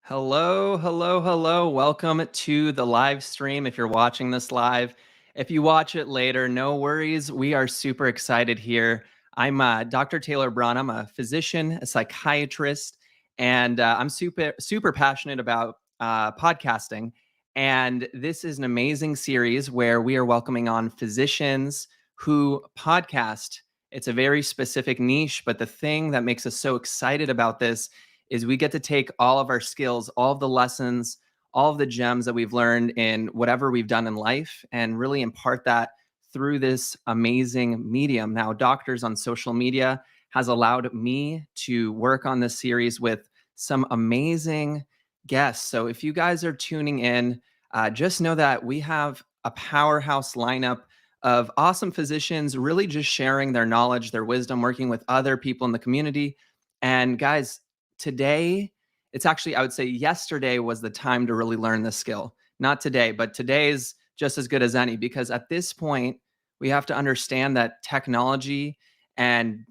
Hello, hello, hello. Welcome to the live stream. If you're watching this live, if you watch it later, no worries. We are super excited here. I'm Dr. Taylor Braun. I'm a physician, a psychiatrist, and I'm super passionate about podcasting. And this is an amazing series where we are welcoming on physicians who podcast. It's a very specific niche, but the thing that makes us so excited about this is we get to take all of our skills, all of the lessons, all of the gems that we've learned in whatever we've done in life and really impart that through this amazing medium. Now, Doctors on Social Media has allowed me to work on this series with some amazing guests. So if you guys are tuning in, just know that we have a powerhouse lineup of awesome physicians really just sharing their knowledge, their wisdom, working with other people in the community. And guys, today, it's actually, I would say yesterday was the time to really learn this skill. Not today, but today is just as good as any, because at this point, we have to understand that technology and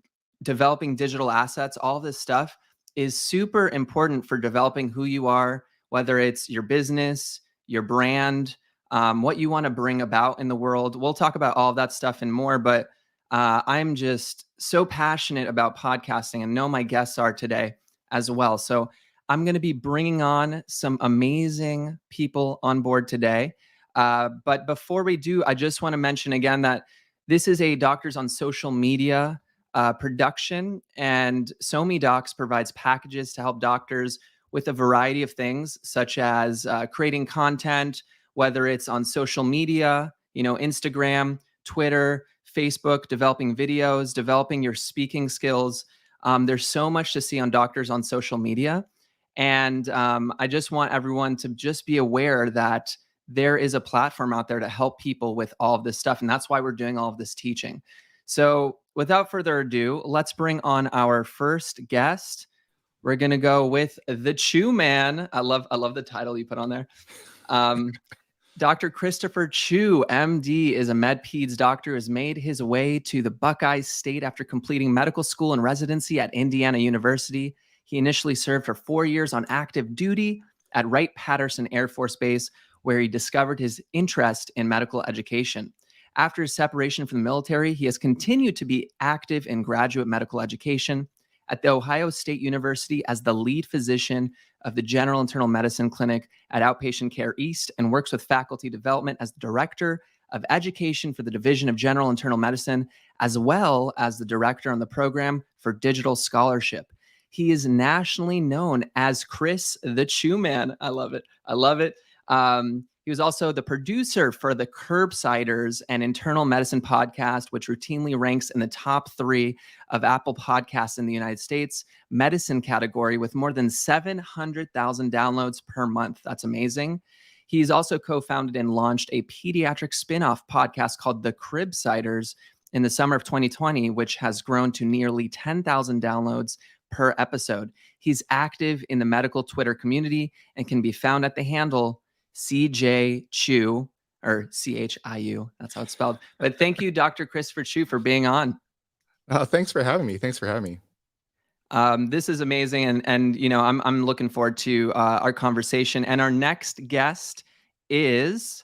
developing digital assets, all this stuff is super important for developing who you are, whether it's your business, your brand, what you want to bring about in the world. We'll talk about all of that stuff and more, but I'm just so passionate about podcasting and know my guests are today as well. So I'm going to be bringing on some amazing people on board today. But before we do, I just want to mention again that this is a Doctors on Social Media production, and SoMe Docs provides packages to help doctors with a variety of things, such as creating content, whether it's on social media, Instagram, Twitter, Facebook, developing videos, developing your speaking skills. There's so much to see on Doctors on Social Media. And I just want everyone to just be aware that there is a platform out there to help people with all of this stuff. And that's why we're doing all of this teaching. So without further ado, let's bring on our first guest. We're going to go with the Chew Man. I love the title you put on there. Dr. Christopher Chew, MD, is a med-peds doctor who has made his way to the Buckeye State after completing medical school and residency at Indiana University. He initially served for 4 years on active duty at Wright-Patterson Air Force Base, where he discovered his interest in medical education. After his separation from the military, he has continued to be active in graduate medical education at The Ohio State University as the lead physician of the General Internal Medicine Clinic at Outpatient Care East, and works with faculty development as the Director of Education for the Division of General Internal Medicine, as well as the Director on the Program for Digital Scholarship. He is nationally known as Chris the Chew Man. I love it. He was also the producer for the Curbsiders and Internal Medicine podcast, which routinely ranks in the top 3 of Apple Podcasts in the United States medicine category with more than 700,000 downloads per month. That's amazing. He's also co-founded and launched a pediatric spin-off podcast called The Cribsiders in the summer of 2020, which has grown to nearly 10,000 downloads per episode. He's active in the medical Twitter community and can be found at the handle CJ Chew, or CHIU. That's how it's spelled. But thank you, Dr. Christopher Chew, for being on. Thanks for having me. This is amazing, and I'm looking forward to our conversation. And our next guest is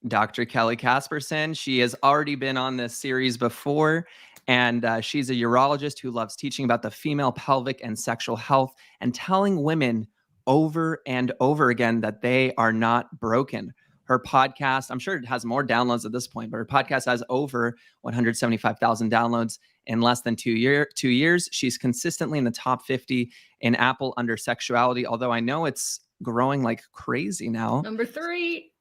Dr. Kelly Casperson. She has already been on this series before, and she's a urologist who loves teaching about the female pelvic and sexual health and telling women over and over again that they are not broken. Her podcast, I'm sure it has more downloads at this point, but her podcast has over 175,000 downloads in less than 2 years. She's consistently in the top 50 in Apple under sexuality, although I know it's growing like crazy now. Number three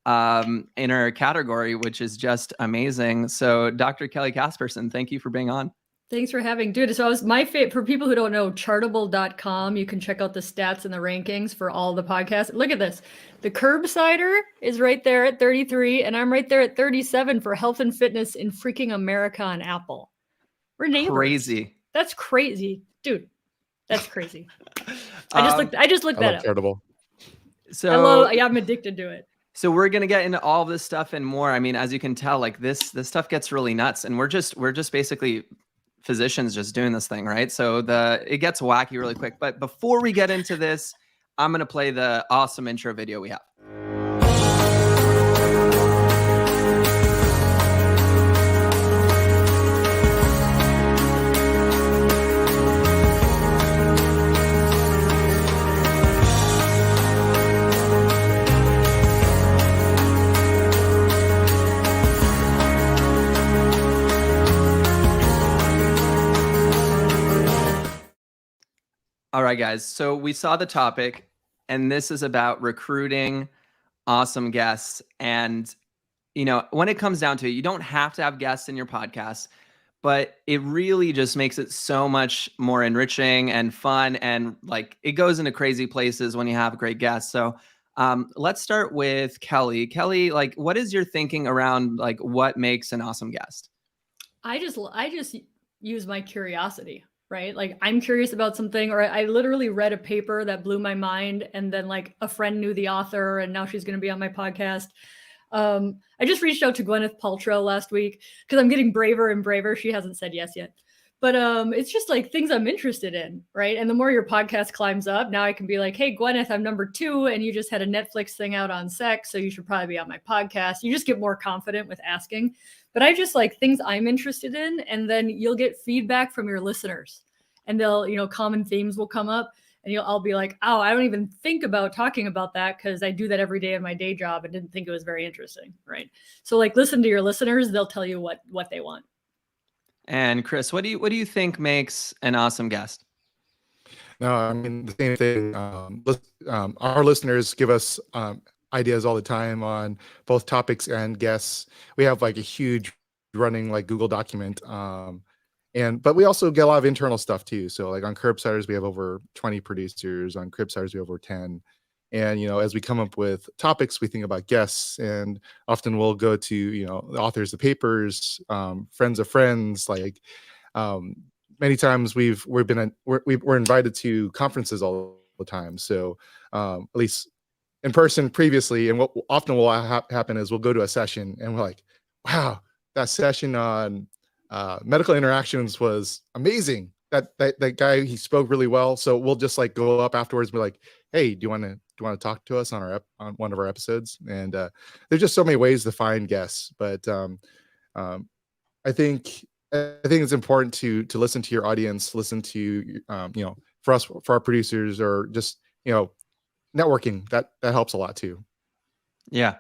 in her category, which is just amazing. So Dr. Kelly Casperson, thank you for being on. Thanks for having, dude. So my favorite, for people who don't know, chartable.com, you can check out the stats and the rankings for all the podcasts. Look at this. The Curbsider is right there at 33, and I'm right there at 37 for health and fitness in freaking America on Apple. We're neighbors. Crazy. That's crazy. Dude, that's crazy. I just looked that up. Chartable. So I'm addicted to it. So we're going to get into all of this stuff and more. I mean, as you can tell, like this stuff gets really nuts, and we're just basically physicians just doing this thing, right? So it gets wacky really quick. But before we get into this, I'm going to play the awesome intro video we have. All right, guys. So we saw the topic, and this is about recruiting awesome guests. And, when it comes down to it, you don't have to have guests in your podcast, but it really just makes it so much more enriching and fun. And like it goes into crazy places when you have great guests. So let's start with Kelly. Kelly, like, what is your thinking around like what makes an awesome guest? I just use my curiosity. Right? Like I'm curious about something, or I literally read a paper that blew my mind. And then like a friend knew the author and now she's going to be on my podcast. I just reached out to Gwyneth Paltrow last week because I'm getting braver and braver. She hasn't said yes yet, but it's just like things I'm interested in. Right. And the more your podcast climbs up, now I can be like, hey, Gwyneth, I'm number 2 and you just had a Netflix thing out on sex. So you should probably be on my podcast. You just get more confident with asking. But I just like things I'm interested in, and then you'll get feedback from your listeners, and they'll, common themes will come up, and I'll be like, oh, I don't even think about talking about that because I do that every day in my day job and didn't think it was very interesting, right? So like, listen to your listeners; they'll tell you what they want. And Chris, what do you think makes an awesome guest? No, I mean the same thing. Our listeners give us ideas all the time on both topics and guests. We have like a huge running like Google document. But we also get a lot of internal stuff too. So like on Curbsiders, we have over 20 producers. On Cribsiders, we have over 10. And, as we come up with topics, we think about guests, and often we'll go to, the authors of papers, friends of friends, like many times we're invited to conferences all the time. So at least in person previously, and what often will happen is we'll go to a session and we're like, wow, that session on medical interactions was amazing. That guy, he spoke really well. So we'll just like go up afterwards and be like, hey, do you want to talk to us on one of our episodes? And there's just so many ways to find guests, but I think it's important to listen to your audience, listen to for our producers, or just networking. That helps a lot too. Yeah.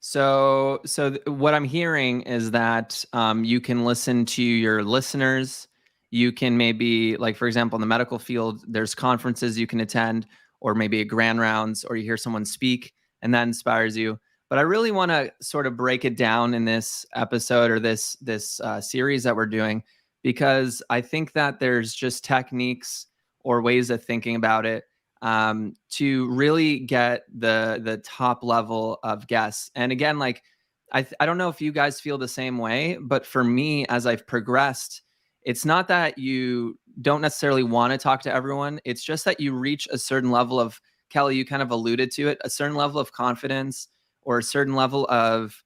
So what I'm hearing is that you can listen to your listeners. You can maybe, like, for example, in the medical field, there's conferences you can attend, or maybe a grand rounds, or you hear someone speak and that inspires you. But I really want to sort of break it down in this episode, or this series that we're doing, because I think that there's just techniques or ways of thinking about it to really get the top level of guests. And again, like, I don't know if you guys feel the same way, but for me, as I've progressed, it's not that you don't necessarily want to talk to everyone. It's just that you reach a certain level of, Kelly, you kind of alluded to it, a certain level of confidence, or a certain level of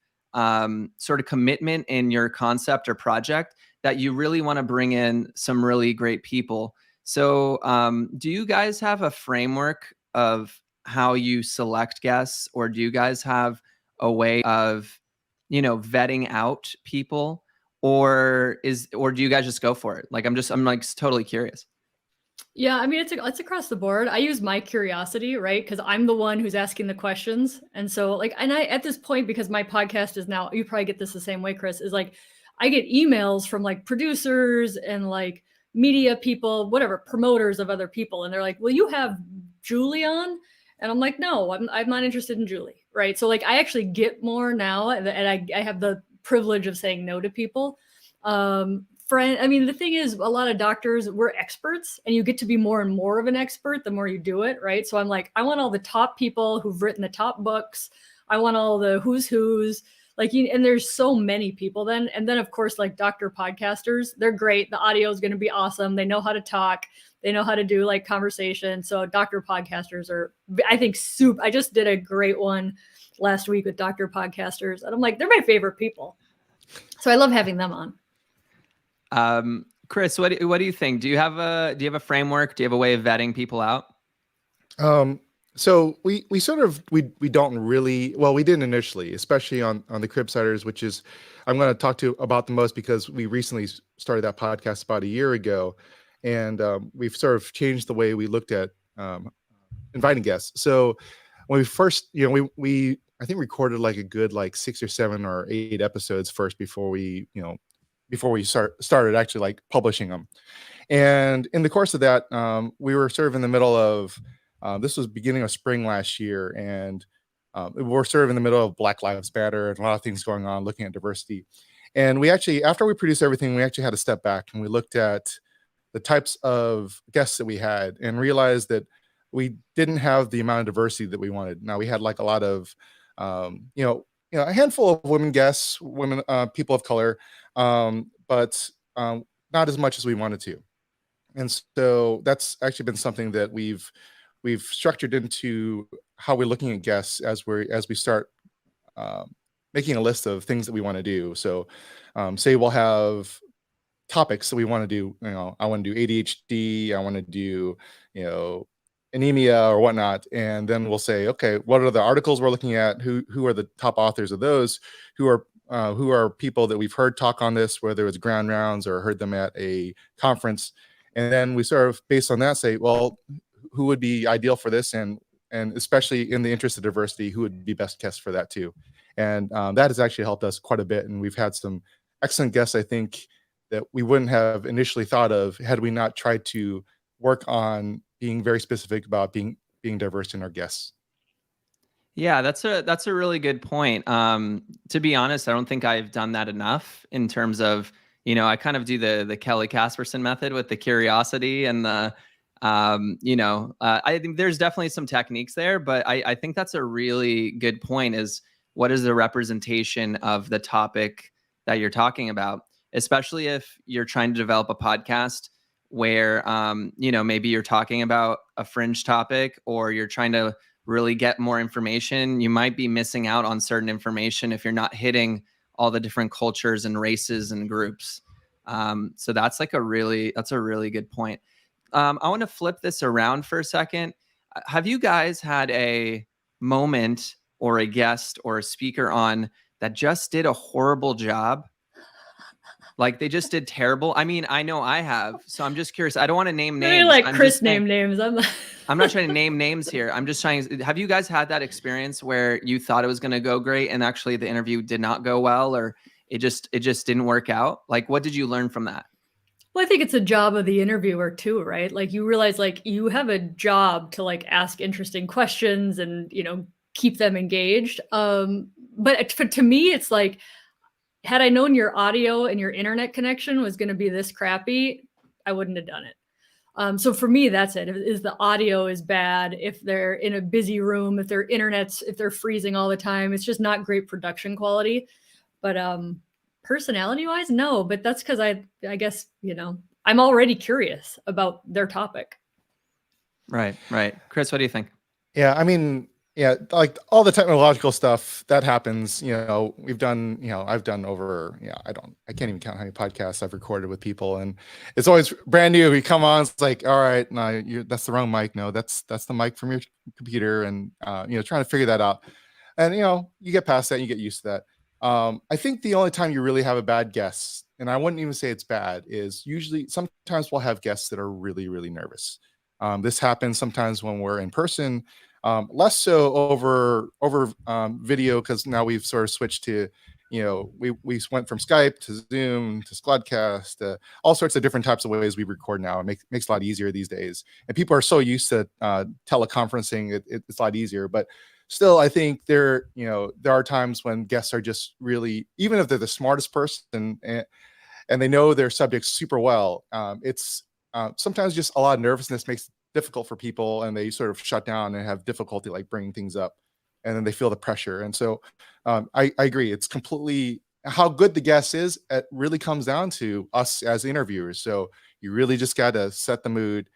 sort of commitment in your concept or project, that you really want to bring in some really great people. So do you guys have a framework of how you select guests, or do you guys have a way of, vetting out people, or do you guys just go for it? Like, I'm like totally curious. Yeah, I mean, it's across the board. I use my curiosity, right? Because I'm the one who's asking the questions. And so like, and I, at this point, because my podcast is now, you probably get this the same way, Chris, is like, I get emails from like producers and like media people, whatever, promoters of other people. And they're like, will you have Julie on? And I'm like, no, I'm not interested in Julie. Right. So like, I actually get more now, and I have the privilege of saying no to people. I mean, the thing is, a lot of doctors, we're experts, and you get to be more and more of an expert the more you do it, right? So I'm like, I want all the top people who've written the top books. I want all the who's, like, and there's so many people then. And then, of course, like doctor podcasters, they're great. The audio is going to be awesome. They know how to talk. They know how to do like conversation. So doctor podcasters are, I think, I just did a great one last week with doctor podcasters. And I'm like, they're my favorite people. So I love having them on. Chris, what do you think? Do you have a framework? Do you have a way of vetting people out? So we don't really, well, we didn't initially, especially on the Cribsiders, which is I'm going to talk to about the most because we recently started that podcast about a year ago, and we've sort of changed the way we looked at inviting guests. So when we first, we I think recorded like a good 6 or 7 or 8 episodes first before we started actually like publishing them. And in the course of that, we were sort of in the middle of this was beginning of spring last year, and we're sort of in the middle of Black Lives Matter and a lot of things going on, looking at diversity. And we actually, after we produced everything, we actually had to step back and we looked at the types of guests that we had and realized that we didn't have the amount of diversity that we wanted. Now we had like a lot of, a handful of women guests, people of color, but not as much as we wanted to. And so that's actually been something that we've structured into how we're looking at guests as we start making a list of things that we want to do. So say we'll have topics that we want to do. I want to do ADHD. I want to do, anemia or whatnot. And then we'll say, okay, what are the articles we're looking at? Who are the top authors of those? Who are people that we've heard talk on this, whether it's ground rounds or heard them at a conference. And then we sort of, based on that, say, well, who would be ideal for this? And especially in the interest of diversity, who would be best guests for that too? And that has actually helped us quite a bit. And we've had some excellent guests, I think, that we wouldn't have initially thought of had we not tried to work on being very specific about being diverse in our guests. Yeah, that's a really good point. To be honest, I don't think I've done that enough in terms of, I kind of do the Kelly Casperson method with the curiosity and the, I think there's definitely some techniques there, but I think that's a really good point is what is the representation of the topic that you're talking about, especially if you're trying to develop a podcast where, maybe you're talking about a fringe topic or you're trying to really get more information. You might be missing out on certain information if you're not hitting all the different cultures and races and groups. So that's a really good point. I want to flip this around for a second. Have you guys had a moment or a guest or a speaker on that just did a horrible job? Like they just did terrible. I mean, I know I have, so I'm just curious. I don't want to name names. Like Chris name names. I'm not trying to name names here. I'm just trying. Have you guys had that experience where you thought it was going to go great and actually the interview did not go well, or it just didn't work out? Like, what did you learn from that? Well, I think it's a job of the interviewer too, right? Like you realize like you have a job to like ask interesting questions and, keep them engaged. But to me, it's like, had I known your audio and your internet connection was going to be this crappy, I wouldn't have done it. So for me, that's it. Is the audio is bad, if they're in a busy room, if they're freezing all the time, it's just not great production quality. But personality wise, no, but that's because I guess, I'm already curious about their topic. Right. Chris, what do you think? Yeah, I mean, yeah, like all the technological stuff that happens, we've done, I've done over, I can't even count how many podcasts I've recorded with people, and it's always brand new. We come on, it's like, all right, no, that's the wrong mic. No, that's the mic from your computer, and trying to figure that out. And you get past that, and you get used to that. I think the only time you really have a bad guest, and I wouldn't even say it's bad, is usually sometimes we'll have guests that are really, really nervous. This happens sometimes when we're in person. Less so over video, because now we've sort of switched to, we went from Skype to Zoom to Squadcast, all sorts of different types of ways we record now. It makes it a lot easier these days, and people are so used to teleconferencing. It's a lot easier, but still, I think there are times when guests are just really, even if they're the smartest person and they know their subject super well, it's sometimes just a lot of nervousness makes difficult for people, and they sort of shut down and have difficulty like bringing things up, and then they feel the pressure. And so I agree, it's completely how good the guest is. It really comes down to us as interviewers. So you really just got to set the mood.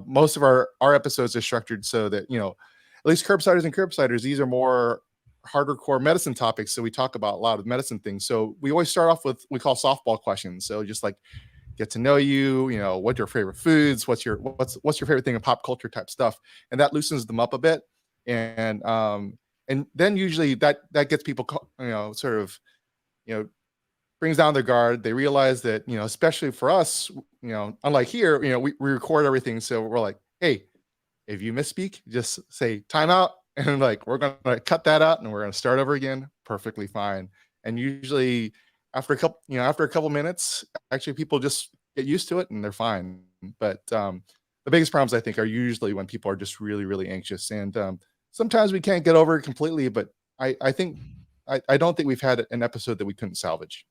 Most of our episodes are structured so that at least Curbsiders, these are more harder core medicine topics, so we talk about a lot of medicine things. So we always start off with we call softball questions. So just like, get to know you, what your favorite foods, what's your favorite thing in pop culture type stuff. And that loosens them up a bit. And then usually that gets people, sort of, brings down their guard. They realize that, especially for us, unlike here, we record everything. So we're like, hey, if you misspeak, just say timeout. And like, we're going to cut that out and we're going to start over again. Perfectly fine. And usually after a couple minutes, actually people just get used to it and they're fine. But the biggest problems I think are usually when people are just really, really anxious. And sometimes we can't get over it completely, but I don't think we've had an episode that we couldn't salvage.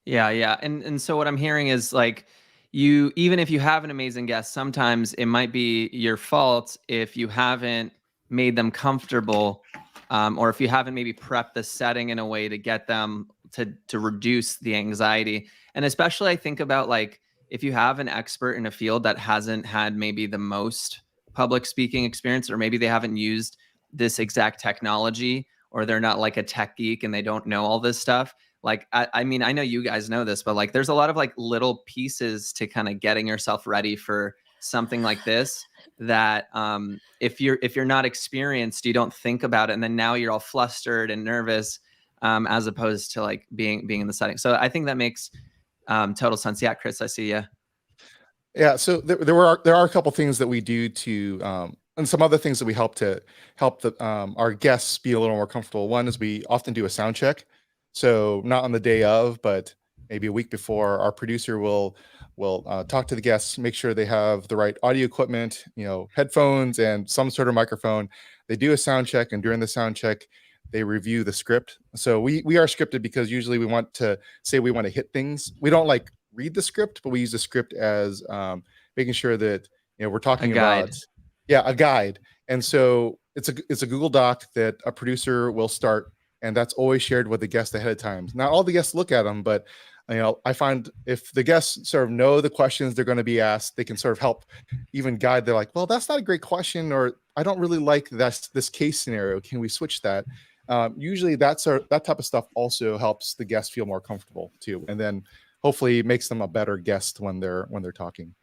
Yeah. And so what I'm hearing is like, even if you have an amazing guest, sometimes it might be your fault if you haven't made them comfortable, or if you haven't maybe prepped the setting in a way to get them to reduce the anxiety. And especially I think about like, if you have an expert in a field that hasn't had maybe the most public speaking experience, or maybe they haven't used this exact technology, or they're not like a tech geek and they don't know all this stuff. Like, I mean, I know you guys know this, but like, there's a lot of like little pieces to kind of getting yourself ready for something like this, that if you're not experienced, you don't think about it. And then now you're all flustered and nervous, as opposed to like being in the setting. So I think that makes total sense. Yeah, Chris, I see you. Yeah. So there are a couple things that we do to, and some other things that we help our guests be a little more comfortable. One is we often do a sound check. So not on the day of, but maybe a week before, our producer will talk to the guests, make sure they have the right audio equipment, headphones and some sort of microphone. They do a sound check, and during the sound check, they review the script. So we are scripted because usually we want to hit things. We don't like read the script, but we use the script as making sure that we're talking about a guide. And so it's a Google Doc that a producer will start. And that's always shared with the guest ahead of time. Not all the guests look at them, but I find if the guests sort of know the questions they're going to be asked, they can sort of help even guide. They're like, well, that's not a great question, or I don't really like this case scenario. Can we switch that? Usually that type of stuff also helps the guest feel more comfortable too, and then hopefully makes them a better guest when they're talking.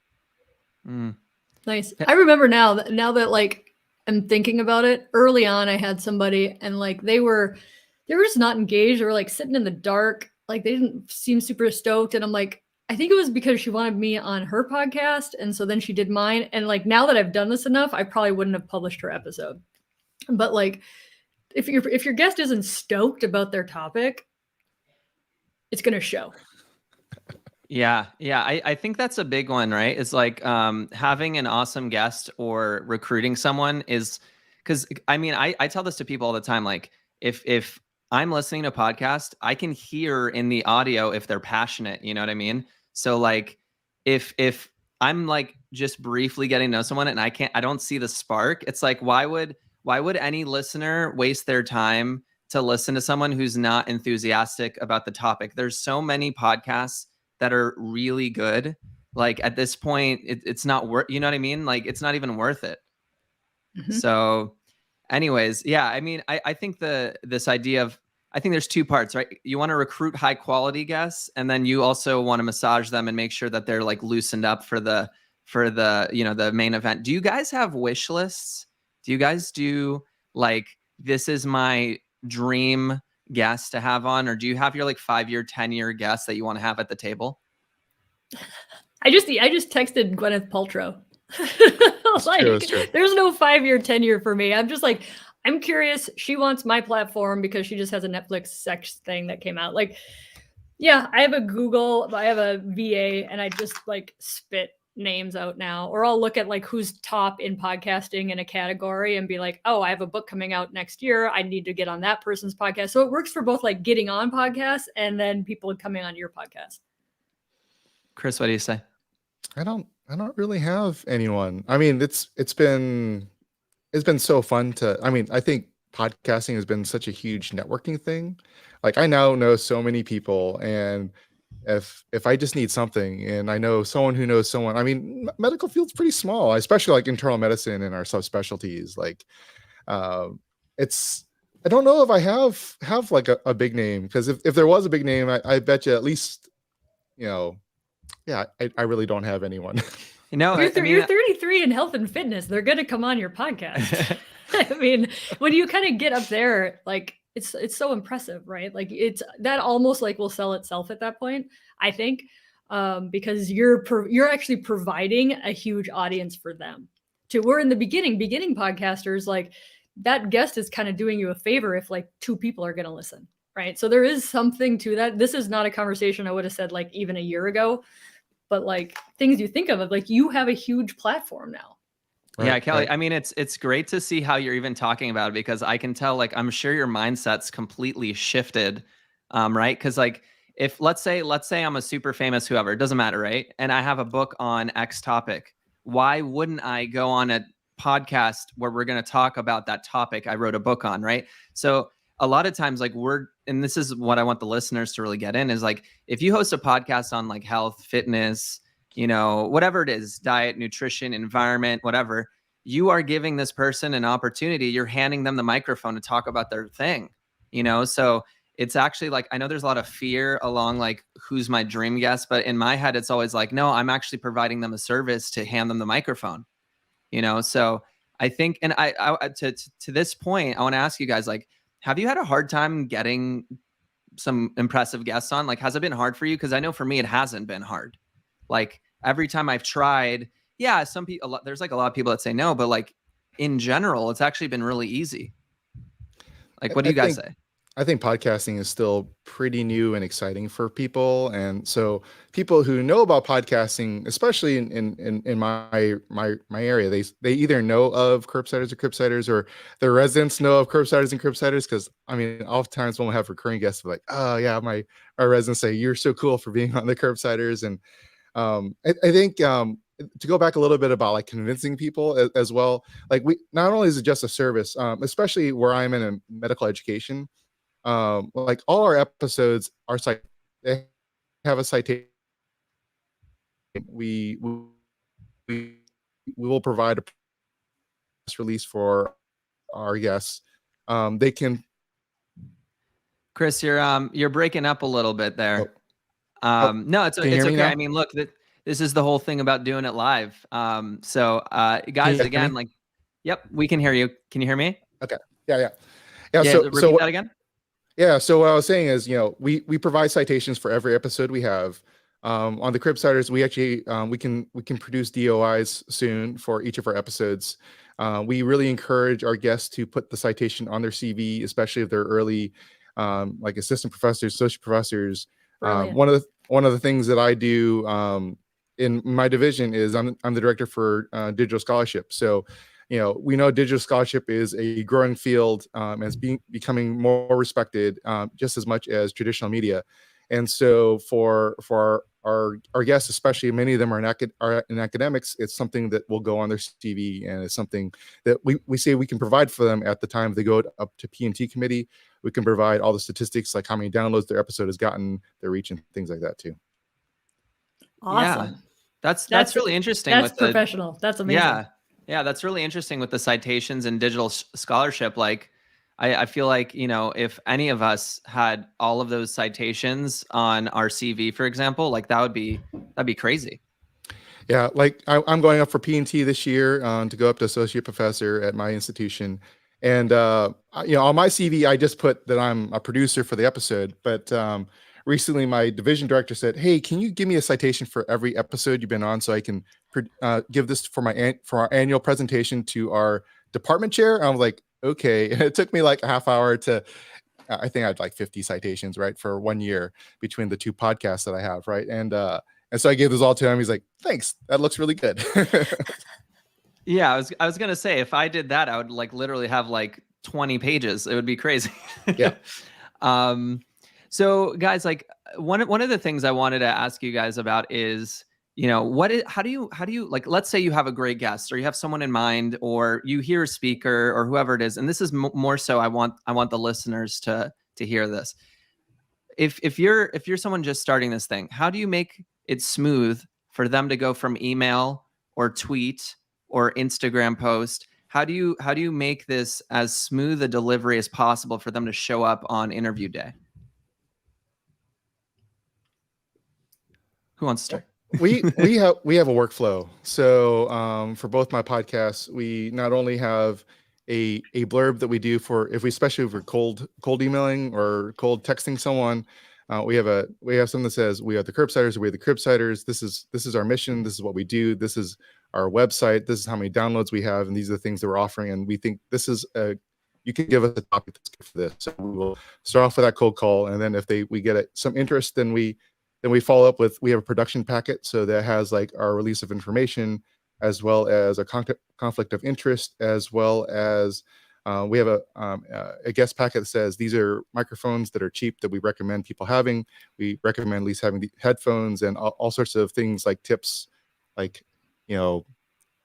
Nice. I remember now that like I'm thinking about it. Early on, I had somebody and like they were just not engaged. They were like sitting in the dark. Like they didn't seem super stoked. And I'm like, I think it was because she wanted me on her podcast. And so then she did mine. And like, now that I've done this enough, I probably wouldn't have published her episode. But like, if your guest isn't stoked about their topic, it's going to show. Yeah. I think that's a big one, right? It's like having an awesome guest or recruiting someone is, because I mean, I tell this to people all the time. Like if I'm listening to a podcast, I can hear in the audio if they're passionate, you know what I mean? So like if I'm like just briefly getting to know someone and I don't see the spark, it's like, why would any listener waste their time to listen to someone who's not enthusiastic about the topic? There's so many podcasts that are really good. Like at this point, it's not worth, you know what I mean? Like it's not even worth it. Mm-hmm. So anyways, yeah, I mean, I think this idea of, I think there's two parts, right? You want to recruit high quality guests, and then you also want to massage them and make sure that they're like loosened up for the the main event. Do you guys have wish lists? Do you guys do like, this is my dream guest to have on, or do you have your like 5-year, 10-year guests that you want to have at the table? I just texted Gwyneth Paltrow. There's no 5-year, 10-year for me. I'm just like, I'm curious. She wants my platform because she just has a Netflix sex thing that came out. Like, yeah, I have a VA, and I just like spit names out now, or I'll look at like who's top in podcasting in a category and be like, oh, I have a book coming out next year. I need to get on that person's podcast. So it works for both like getting on podcasts and then people coming on your podcast. Chris, what do you say? I don't really have anyone. I mean, it's been so fun I think podcasting has been such a huge networking thing. Like I now know so many people, and if I just need something and I know someone who knows someone, I mean, medical field's pretty small, especially like internal medicine and our subspecialties. Like I don't know if I have like a big name, because if there was a big name, I bet you at least, yeah, I really don't have anyone. No, You're, I mean, you're 33 in health and fitness. They're going to come on your podcast. I mean, when you kind of get up there, like it's so impressive, right? Like it's that almost like will sell itself at that point, I think, because you're actually providing a huge audience for them. We're in the beginning podcasters, like that guest is kind of doing you a favor if like 2 people are going to listen, right? So there is something to that. This is not a conversation I would have said like even a year ago. But like things you think of like you have a huge platform now. Yeah, Kelly, I mean, it's great to see how you're even talking about it, because I can tell, like, I'm sure your mindset's completely shifted, right? Because like if let's say I'm a super famous whoever, it doesn't matter, right? And I have a book on X topic. Why wouldn't I go on a podcast where we're going to talk about that topic I wrote a book on, right? So a lot of times, like and this is what I want the listeners to really get in, is like, if you host a podcast on like health, fitness, you know, whatever it is, diet, nutrition, environment, whatever, you are giving this person an opportunity. You're handing them the microphone to talk about their thing, you know? So it's actually like, I know there's a lot of fear along like, who's my dream guest, but in my head, it's always like, no, I'm actually providing them a service to hand them the microphone, you know? So I think, and to this point, I want to ask you guys, like, have you had a hard time getting some impressive guests on? Like, has it been hard for you? Because I know for me, it hasn't been hard. Like every time I've tried, yeah, some people, there's like a lot of people that say no, but like in general, it's actually been really easy. Like, what do you guys say? I think podcasting is still pretty new and exciting for people. And so people who know about podcasting, especially in my area, they either know of curbsiders or their residents know of curbsiders and curbsiders. Cause I mean, oftentimes when we have recurring guests, like, oh yeah, my residents say, you're so cool for being on the curbsiders. And I think to go back a little bit about like convincing people as well, like we, not only is it just a service, especially where I'm in a medical education, like all our episodes are they have a citation. We will provide a press release for our guests. They can. Chris, you're breaking up a little bit there. No, it's okay. Now? I mean, look, this is the whole thing about doing it live. So guys, again, like, yep, we can hear you. Can you hear me? Okay. Yeah. So repeat that again. Yeah. So what I was saying is, you know, we provide citations for every episode we have. On the Cribsiders, we actually we can produce DOIs soon for each of our episodes. We really encourage our guests to put the citation on their CV, especially if they're early, like assistant professors, associate professors. One of the things that I do in my division is I'm the director for digital scholarship. So, you know, we know digital scholarship is a growing field as becoming more respected just as much as traditional media. And so for our guests, especially many of them are in academics, it's something that will go on their CV, and it's something that we say we can provide for them at the time they go up to P&T committee. We can provide all the statistics, like how many downloads their episode has gotten, their reach, and things like that too. Awesome. Yeah. That's really interesting. That's professional. That's amazing. Yeah, that's really interesting with the citations and digital scholarship. Like, I feel like, you know, if any of us had all of those citations on our CV, for example, like that'd be crazy. Yeah, like I'm going up for P&T this year to go up to associate professor at my institution. And, you know, on my CV, I just put that I'm a producer for the episode. But recently, my division director said, hey, can you give me a citation for every episode you've been on so I can give this for our annual presentation to our department chair? And I was like, okay. And it took me like a half hour to, I think I had like 50 citations, right, for 1 year between the 2 podcasts that I have, right? And so I gave this all to him. He's like, thanks, that looks really good. Yeah, I was gonna say, if I did that, I would like literally have like 20 pages. It would be crazy. Yeah. So guys, like one of the things I wanted to ask you guys about is, you know, how do you like, let's say you have a great guest, or you have someone in mind, or you hear a speaker or whoever it is, and this is more so I want the listeners to hear this. If you're someone just starting this thing, how do you make it smooth for them to go from email or tweet or Instagram post? How do you make this as smooth a delivery as possible for them to show up on interview day? Who wants to start? We have a workflow. So for both my podcasts, we not only have a blurb that we do for especially if we're cold emailing or cold texting someone. We have something that says we are the Curbsiders. We are the Curbsiders. This is our mission. This is what we do. This is our website. This is how many downloads we have, and these are the things that we're offering. And we think this is you can give us a topic that's good for this. So we will start off with that cold call, and then if we get some interest, then we follow up with, we have a production packet. So that has like our release of information, as well as a conflict of interest, as well as we have a guest packet that says these are microphones that are cheap that we recommend people having. We recommend at least having the headphones and all sorts of things like tips, like, I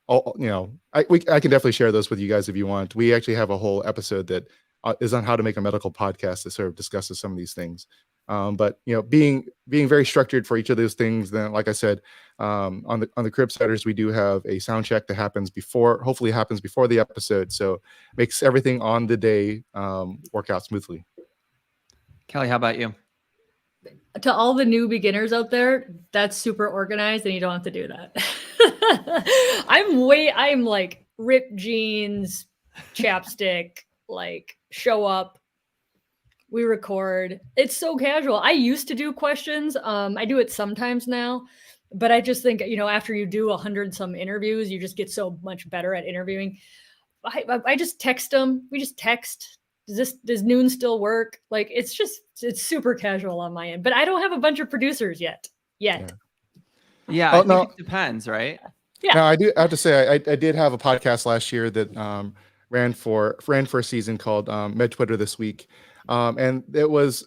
can definitely share those with you guys if you want. We actually have a whole episode that is on how to make a medical podcast that sort of discusses some of these things. But being very structured for each of those things, then like I said, on the Curbsiders, we do have a sound check that hopefully happens before the episode, so makes everything on the day work out smoothly. Kelly, how about you? To all the new beginners out there, that's super organized, and you don't have to do that. I'm like ripped jeans, chapstick, like show up. We record. It's so casual. I used to do questions. I do it sometimes now, but I just think, after you do 100 some interviews, you just get so much better at interviewing. I just text them. We just text. Does noon still work? Like, it's super casual on my end, but I don't have a bunch of producers yet. Yeah, I think it depends, right? Yeah. No, I have to say, I did have a podcast last year that ran for a season called Med Twitter This Week. And it was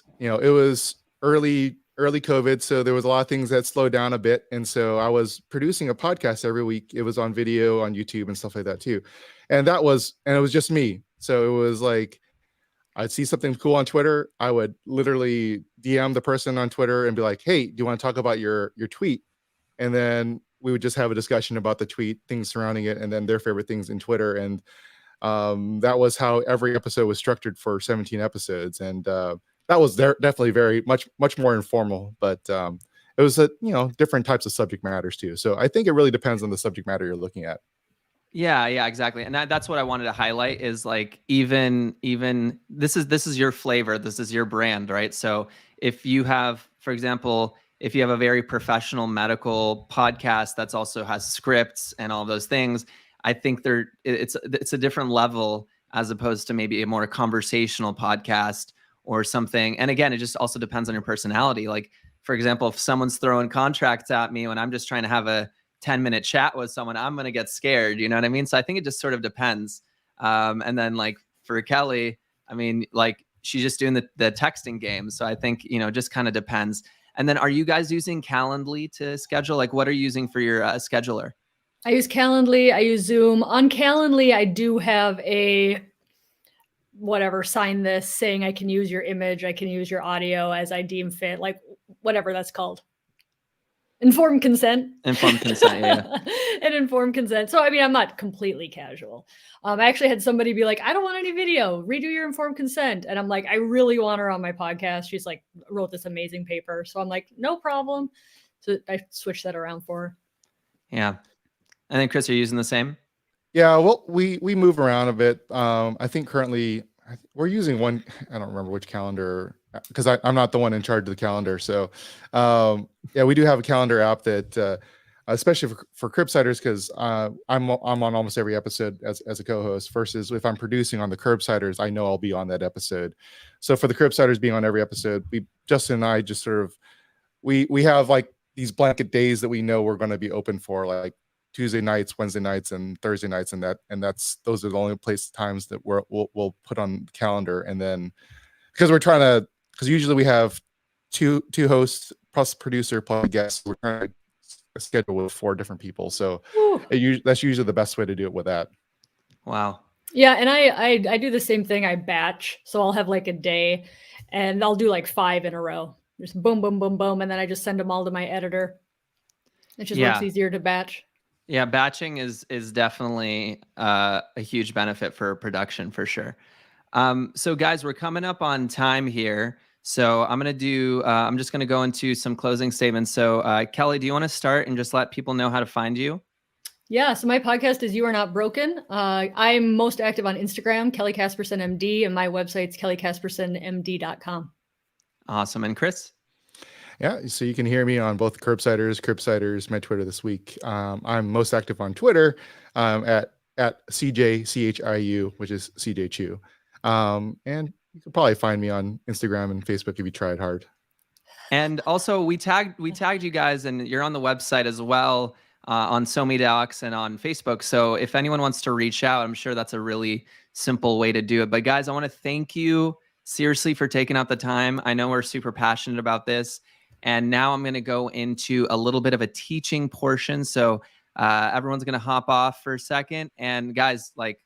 early COVID. So there was a lot of things that slowed down a bit. And so I was producing a podcast every week. It was on video on YouTube and stuff like that too. And it was just me. So it was like, I'd see something cool on Twitter. I would literally DM the person on Twitter and be like, hey, do you want to talk about your tweet? And then we would just have a discussion about the tweet, things surrounding it, and then their favorite things in Twitter. And that was how every episode was structured for 17 episodes. And that was definitely very much more informal, but it was different types of subject matters too. So I think it really depends on the subject matter you're looking at. Yeah, exactly. And that's what I wanted to highlight is like, even this is your flavor, this is your brand, right? So if you have, for example, if you have a very professional medical podcast that's also has scripts and all those things, I think it's a different level as opposed to maybe a more conversational podcast or something. And again, it just also depends on your personality. Like, for example, if someone's throwing contracts at me when I'm just trying to have a 10-minute chat with someone, I'm going to get scared. You know what I mean? So I think it just sort of depends. And then like for Kelly, I mean, like she's just doing the texting game. So I think, just kind of depends. And then are you guys using Calendly to schedule? Like, what are you using for your scheduler? I use Calendly. I use Zoom. On Calendly, I do have a sign this saying I can use your image, I can use your audio as I deem fit, like whatever that's called. Informed consent. Informed consent, yeah. And informed consent. So, I mean, I'm not completely casual. I actually had somebody be like, I don't want any video. Redo your informed consent. And I'm like, I really want her on my podcast. She's like, wrote this amazing paper. So I'm like, no problem. So I switched that around for her. Yeah. And then Chris, are you using the same? Yeah, well, we move around a bit. I think currently we're using one. I don't remember which calendar because I'm not the one in charge of the calendar. So yeah, we do have a calendar app that, especially for Curbsiders, because I'm on almost every episode as a co-host. Versus if I'm producing on the Curbsiders, I know I'll be on that episode. So for the Curbsiders being on every episode, Justin and I just sort of we have like these blanket days that we know we're going to be open for, like Tuesday nights, Wednesday nights, and Thursday nights, and those are the only times that we'll put on the calendar. And then because usually we have two hosts plus producer plus guests, we're trying to schedule with 4 different people. So that's usually the best way to do it with that. Wow. Yeah, and I do the same thing. I batch, so I'll have like a day, and I'll do like 5 in a row. Just boom, boom, boom, boom, and then I just send them all to my editor. It just looks easier to batch. Yeah, batching is definitely a huge benefit for production for sure. So guys, we're coming up on time here. So I'm just going to go into some closing statements. So Kelly, do you want to start and just let people know how to find you? Yeah, so my podcast is You Are Not Broken. I'm most active on Instagram, Kelly Casperson MD, and my website's kellycaspersonmd.com. Awesome. And Chris? Yeah, so you can hear me on both Curbsiders, my Twitter this week. I'm most active on Twitter at CJCHIU, which is CJ Chu. And you can probably find me on Instagram and Facebook if you try it hard. And also, we tagged you guys, and you're on the website as well, on SoMeDocs and on Facebook. So if anyone wants to reach out, I'm sure that's a really simple way to do it. But guys, I want to thank you seriously for taking out the time. I know we're super passionate about this. And now I'm going to go into a little bit of a teaching portion. So everyone's going to hop off for a second. And guys, like,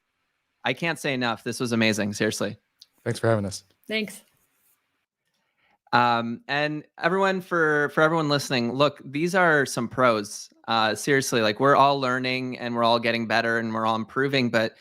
I can't say enough. This was amazing. Seriously. Thanks for having us. Thanks. And everyone, for everyone listening, look, these are some pros. Seriously, like, we're all learning and we're all getting better and we're all improving. But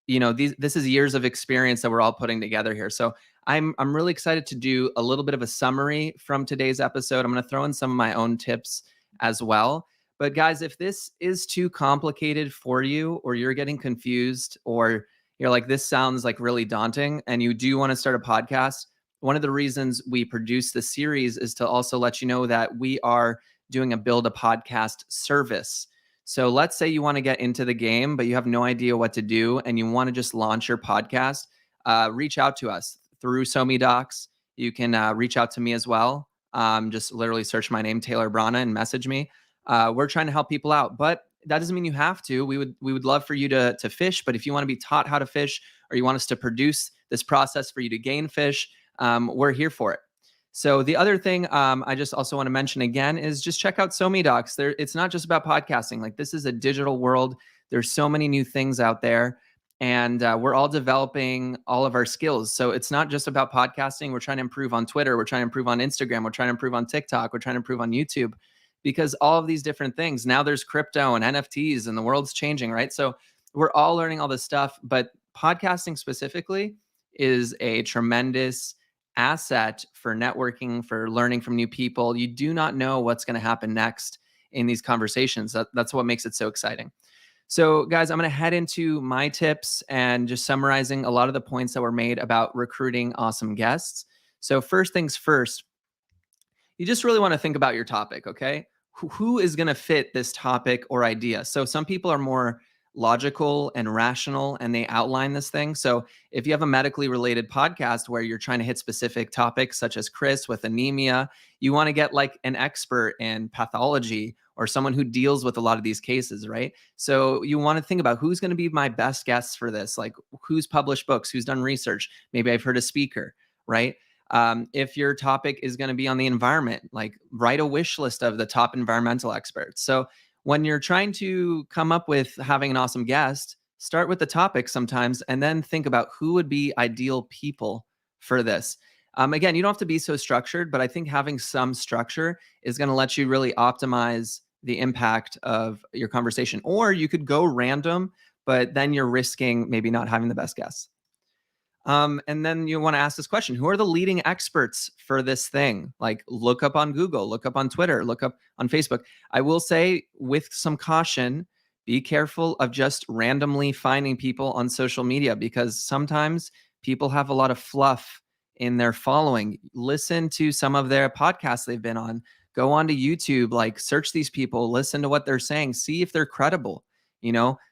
this is years of experience that we're all putting together here. So I'm really excited to do a little bit of a summary from today's episode. I'm going to throw in some of my own tips as well. But guys, if this is too complicated for you, or you're getting confused, or you're like, this sounds like really daunting, and you do want to start a podcast, one of the reasons we produce this series is to also let you know that we are doing a Build a Podcast service. So let's say you want to get into the game, but you have no idea what to do, and you want to just launch your podcast. Reach out to us through SoMeDocs. You can reach out to me as well. Just literally search my name, Taylor Brana, and message me. We're trying to help people out, but that doesn't mean you have to. We would love for you to fish, but if you want to be taught how to fish, or you want us to produce this process for you to gain fish, we're here for it. So the other thing I just also want to mention again is just check out SoMeDocs. It's not just about podcasting. Like, this is a digital world. There's so many new things out there, and we're all developing all of our skills. So it's not just about podcasting. We're trying to improve on Twitter. We're trying to improve on Instagram. We're trying to improve on TikTok. We're trying to improve on YouTube, because all of these different things, now there's crypto and NFTs and the world's changing, right? So we're all learning all this stuff, but podcasting specifically is a tremendous asset for networking, for learning from new people. You do not know what's going to happen next in these conversations. That's what makes it so exciting. So guys, I'm going to head into my tips and just summarizing a lot of the points that were made about recruiting awesome guests. So first things first, you just really want to think about your topic, okay? Who is going to fit this topic or idea? So some people are more logical and rational, and they outline this thing. So if you have a medically related podcast where you're trying to hit specific topics, such as Chris with anemia, you want to get like an expert in pathology or someone who deals with a lot of these cases, right? So you want to think about who's going to be my best guests for this, like who's published books, who's done research. Maybe I've heard a speaker, right? If your topic is going to be on the environment, like write a wish list of the top environmental experts. So when you're trying to come up with having an awesome guest, start with the topic sometimes, and then think about who would be ideal people for this. Again, you don't have to be so structured, but I think having some structure is going to let you really optimize the impact of your conversation. Or you could go random, but then you're risking maybe not having the best guests. And then you want to ask this question: who are the leading experts for this thing? Like, look up on Google, look up on Twitter, look up on Facebook. I will say, with some caution, be careful of just randomly finding people on social media, because sometimes people have a lot of fluff in their following. Listen to some of their podcasts they've been on. Go onto YouTube, like search these people, listen to what they're saying, see if they're credible,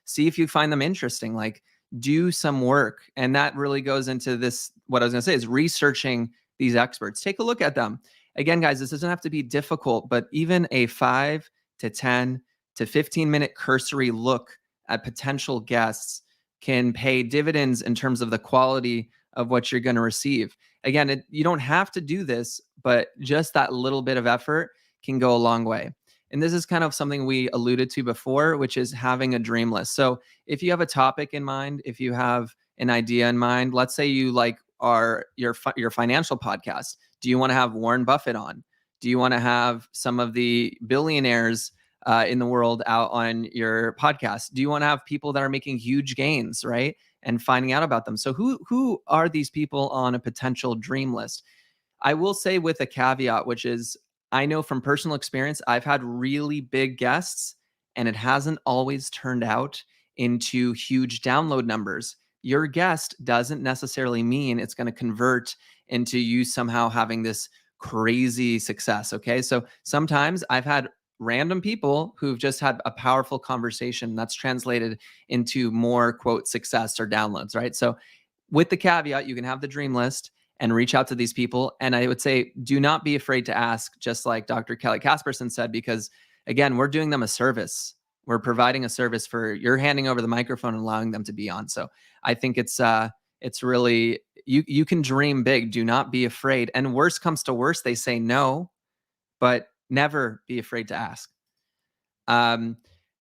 see if you find them interesting. Like, do some work. And that really goes into this. What I was going to say is researching these experts. Take a look at them. Again, guys, this doesn't have to be difficult, but even a 5 to 10 to 15-minute cursory look at potential guests can pay dividends in terms of the quality of what you're going to receive. Again, you don't have to do this, but just that little bit of effort can go a long way. And this is kind of something we alluded to before, which is having a dream list. So if you have a topic in mind, if you have an idea in mind, let's say you like your financial podcast. Do you want to have Warren Buffett on? Do you want to have some of the billionaires in the world out on your podcast? Do you want to have people that are making huge gains, right? And finding out about them. So who are these people on a potential dream list? I will say with a caveat, which is I know from personal experience, I've had really big guests and it hasn't always turned out into huge download numbers. Your guest doesn't necessarily mean it's going to convert into you somehow having this crazy success. Okay. So sometimes I've had random people who've just had a powerful conversation that's translated into more quote success or downloads, right? So with the caveat, you can have the dream list and reach out to these people. And I would say, do not be afraid to ask, just like Dr. Kelly Casperson said, because again, we're doing them a service. We're providing a service for you're handing over the microphone and allowing them to be on. So I think it's really, you can dream big. Do not be afraid. And worst comes to worst, they say no, but never be afraid to ask.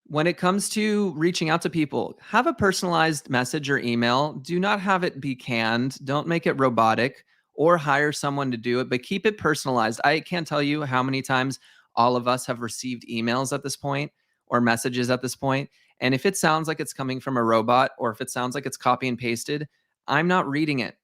When it comes to reaching out to people, have a personalized message or email. Do not have it be canned. Don't make it robotic or hire someone to do it, but keep it personalized. I can't tell you how many times all of us have received emails at this point or messages at this point. And if it sounds like it's coming from a robot or if it sounds like it's copy and pasted, I'm not reading it.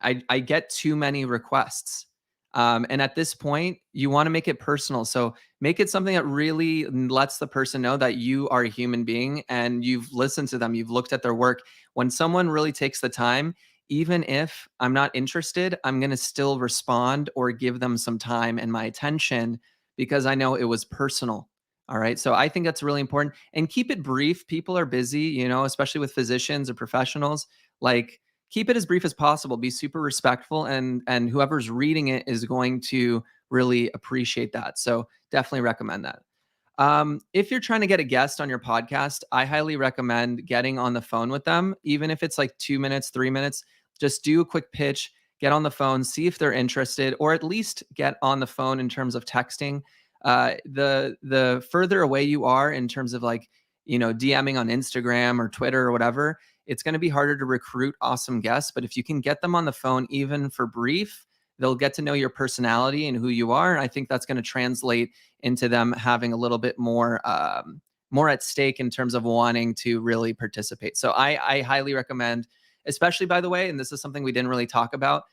I get too many requests. And at this point, you want to make it personal. So make it something that really lets the person know that you are a human being and you've listened to them, you've looked at their work. When someone really takes the time, even if I'm not interested, I'm going to still respond or give them some time and my attention because I know it was personal. All right. So I think that's really important and keep it brief. People are busy, especially with physicians or professionals. Like, keep it as brief as possible. Be super respectful, and whoever's reading it is going to really appreciate that. So definitely recommend that. If you're trying to get a guest on your podcast, I highly recommend getting on the phone with them, even if it's like 2 minutes, 3 minutes. Just do a quick pitch, get on the phone, see if they're interested, or at least get on the phone in terms of texting. The further away you are in terms of like, DMing on Instagram or Twitter or whatever, it's going to be harder to recruit awesome guests. But if you can get them on the phone, even for brief, they'll get to know your personality and who you are. And I think that's going to translate into them having a little bit more at stake in terms of wanting to really participate. So I highly recommend, especially, by the way, and this is something we didn't really talk about,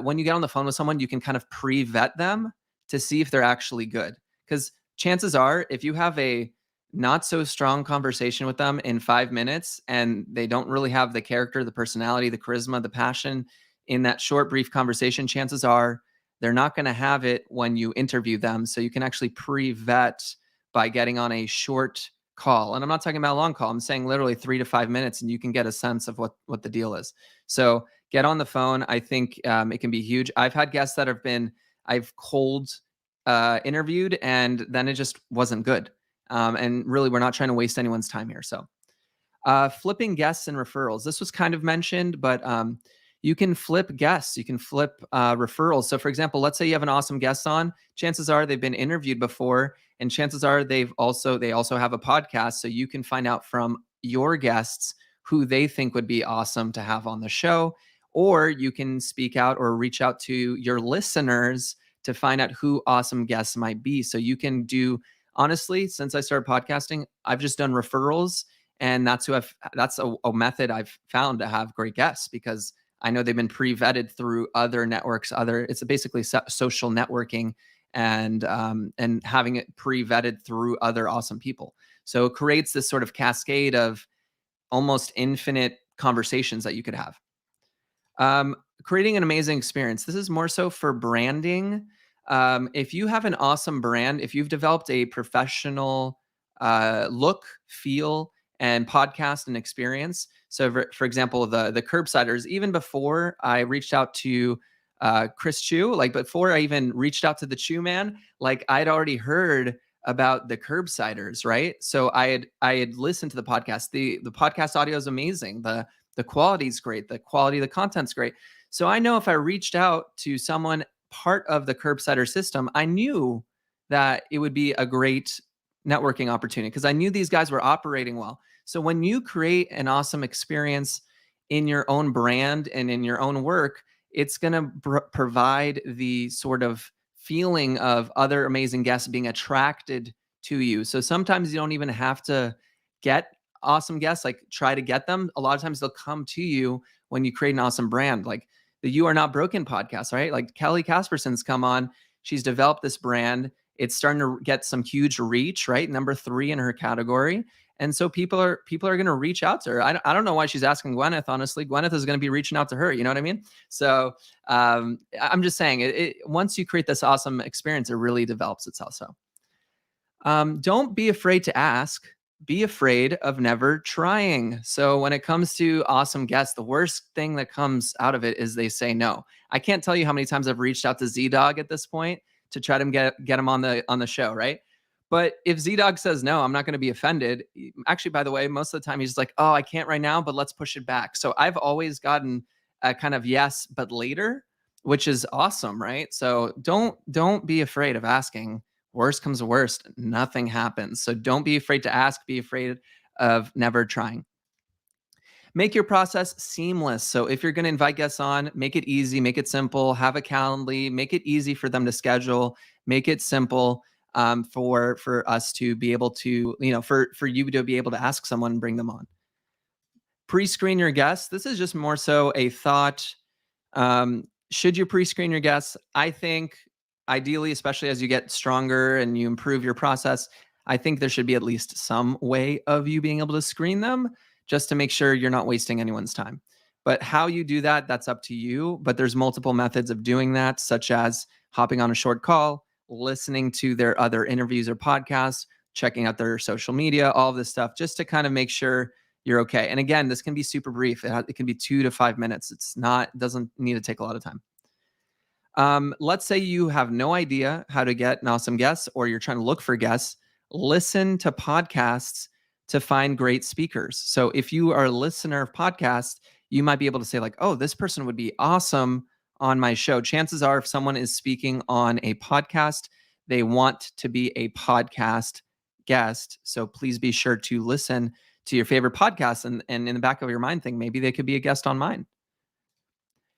when you get on the phone with someone, you can kind of pre-vet them to see if they're actually good. Because chances are, if you have a not so strong conversation with them in 5 minutes and they don't really have the character, the personality, the charisma, the passion in that short, brief conversation, chances are they're not going to have it when you interview them. So you can actually pre-vet by getting on a short call. And I'm not talking about a long call. I'm saying literally 3 to 5 minutes and you can get a sense of what the deal is. So get on the phone. I think it can be huge. I've had guests that I've cold interviewed and then it just wasn't good. And really, we're not trying to waste anyone's time here. So flipping guests and referrals. This was kind of mentioned, but you can flip guests. You can flip referrals. So for example, let's say you have an awesome guest on. Chances are they've been interviewed before. And chances are they also have a podcast. So you can find out from your guests who they think would be awesome to have on the show. Or you can speak out or reach out to your listeners to find out who awesome guests might be. So you can do, honestly, since I started podcasting, I've just done referrals, and that's a method I've found to have great guests because I know they've been pre-vetted through other networks. It's basically social networking and having it pre-vetted through other awesome people. So it creates this sort of cascade of almost infinite conversations that you could have. Creating an amazing experience. This is more so for branding. If you have an awesome brand, if you've developed a professional look, feel, and podcast and experience. So for example, the curbsiders, even before I reached out to Chris Chu, like before I even reached out to the Chu man, like I'd already heard about the curbsiders, right? So I had listened to the podcast. The podcast audio is amazing. The quality is great. The quality of the content's great. So I know if I reached out to someone part of the curbsider system, I knew that it would be a great networking opportunity because I knew these guys were operating well. So when you create an awesome experience in your own brand and in your own work, it's going to provide the sort of feeling of other amazing guests being attracted to you. So sometimes you don't even have to get awesome guests, like try to get them. A lot of times they'll come to you when you create an awesome brand. Like the You Are Not Broken podcast, right? Like Kelly Casperson's come on. She's developed this brand. It's starting to get some huge reach, right? Number 3 in her category. And so people are going to reach out to her. I don't know why she's asking Gwyneth, honestly. Gwyneth is going to be reaching out to her. You know what I mean? So I'm just saying, once you create this awesome experience, it really develops itself. So don't be afraid to ask. Be afraid of never trying. So when it comes to awesome guests, the worst thing that comes out of it is they say no. I can't tell you how many times I've reached out to Z-Dog at this point to try to get him on the show, right? But if Z-Dog says no, I'm not going to be offended. Actually, by the way, most of the time he's like, oh, I can't right now, but let's push it back. So I've always gotten a kind of yes, but later, which is awesome, right? So don't be afraid of asking. Worst comes to worst, nothing happens. So don't be afraid to ask. Be afraid of never trying. Make your process seamless. So if you're going to invite guests on, make it easy, make it simple, have a Calendly, make it easy for them to schedule, make it simple for us to be able to, for you to be able to ask someone and bring them on. Pre-screen your guests. This is just more so a thought. Should you pre-screen your guests? I think ideally, especially as you get stronger and you improve your process, I think there should be at least some way of you being able to screen them just to make sure you're not wasting anyone's time. But how you do that, that's up to you. But there's multiple methods of doing that, such as hopping on a short call, listening to their other interviews or podcasts, checking out their social media, all of this stuff, just to kind of make sure you're okay. And again, this can be super brief. It can be 2 to 5 minutes. Doesn't need to take a lot of time. Let's say you have no idea how to get an awesome guest, or you're trying to look for guests. Listen to podcasts to find great speakers. So if you are a listener of podcasts, you might be able to say like, oh, this person would be awesome on my show. Chances are if someone is speaking on a podcast, they want to be a podcast guest. So please be sure to listen to your favorite podcasts and in the back of your mind think maybe they could be a guest on mine.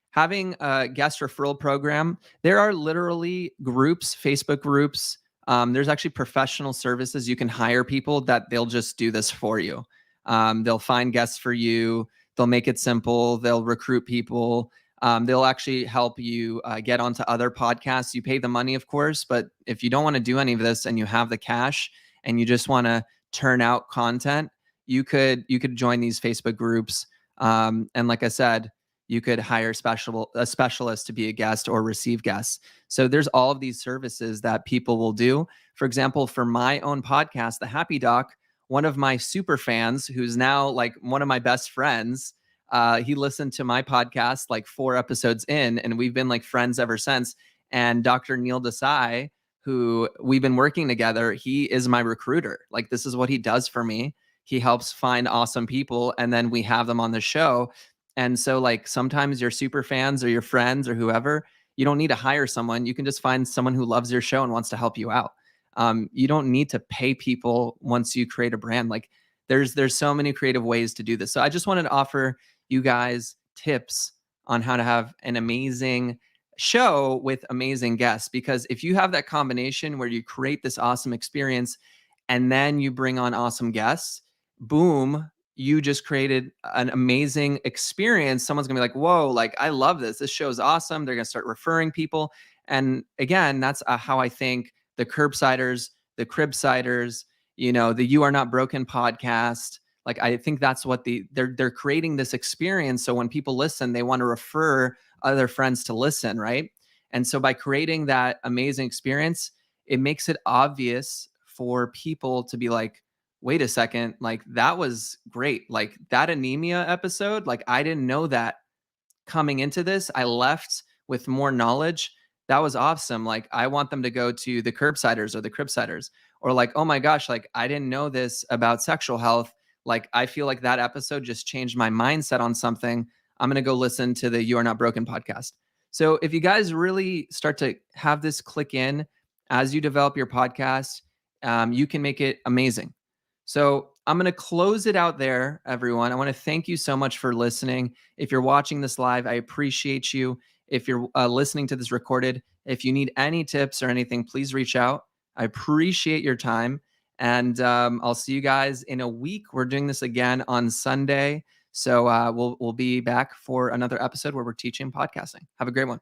Having a guest referral program, there are literally groups, Facebook groups. There's actually professional services. You can hire people that they'll just do this for you. They'll find guests for you. They'll make it simple. They'll recruit people. They'll actually help you get onto other podcasts. You pay the money, of course, but if you don't want to do any of this and you have the cash and you just want to turn out content, you could join these Facebook groups. And like I said, you could hire a specialist to be a guest or receive guests. So there's all of these services that people will do. For example, for my own podcast, The Happy Doc, one of my super fans, who's now like one of my best friends, he listened to my podcast like 4 episodes in, and we've been like friends ever since. And Dr. Neil Desai, who we've been working together, he is my recruiter. Like, this is what he does for me. He helps find awesome people, and then we have them on the show. And so like sometimes your super fans or your friends or whoever, you don't need to hire someone. You can just find someone who loves your show and wants to help you out. You don't need to pay people once you create a brand. Like there's so many creative ways to do this. So I just wanted to offer you guys tips on how to have an amazing show with amazing guests, because if you have that combination where you create this awesome experience and then you bring on awesome guests, boom, you just created an amazing experience. Someone's gonna be like, whoa, like I love this. This show is awesome. They're gonna start referring people. And again, that's how I think the Curbsiders, the Cribsiders, the You Are Not Broken podcast, like I think that's what they're creating this experience. So when people listen, they want to refer other friends to listen, right? And so by creating that amazing experience, it makes it obvious for people to be like, wait a second, like that was great. Like that anemia episode, like I didn't know that coming into this. I left with more knowledge. That was awesome. Like I want them to go to the Curbsiders or the Cribsiders, or like, oh my gosh, like I didn't know this about sexual health. Like I feel like that episode just changed my mindset on something. I'm going to go listen to the You Are Not Broken podcast. So if you guys really start to have this click in as you develop your podcast, you can make it amazing. So I'm going to close it out there, everyone. I want to thank you so much for listening. If you're watching this live, I appreciate you. If you're listening to this recorded, if you need any tips or anything, please reach out. I appreciate your time. And I'll see you guys in a week. We're doing this again on Sunday. So we'll be back for another episode where we're teaching podcasting. Have a great one.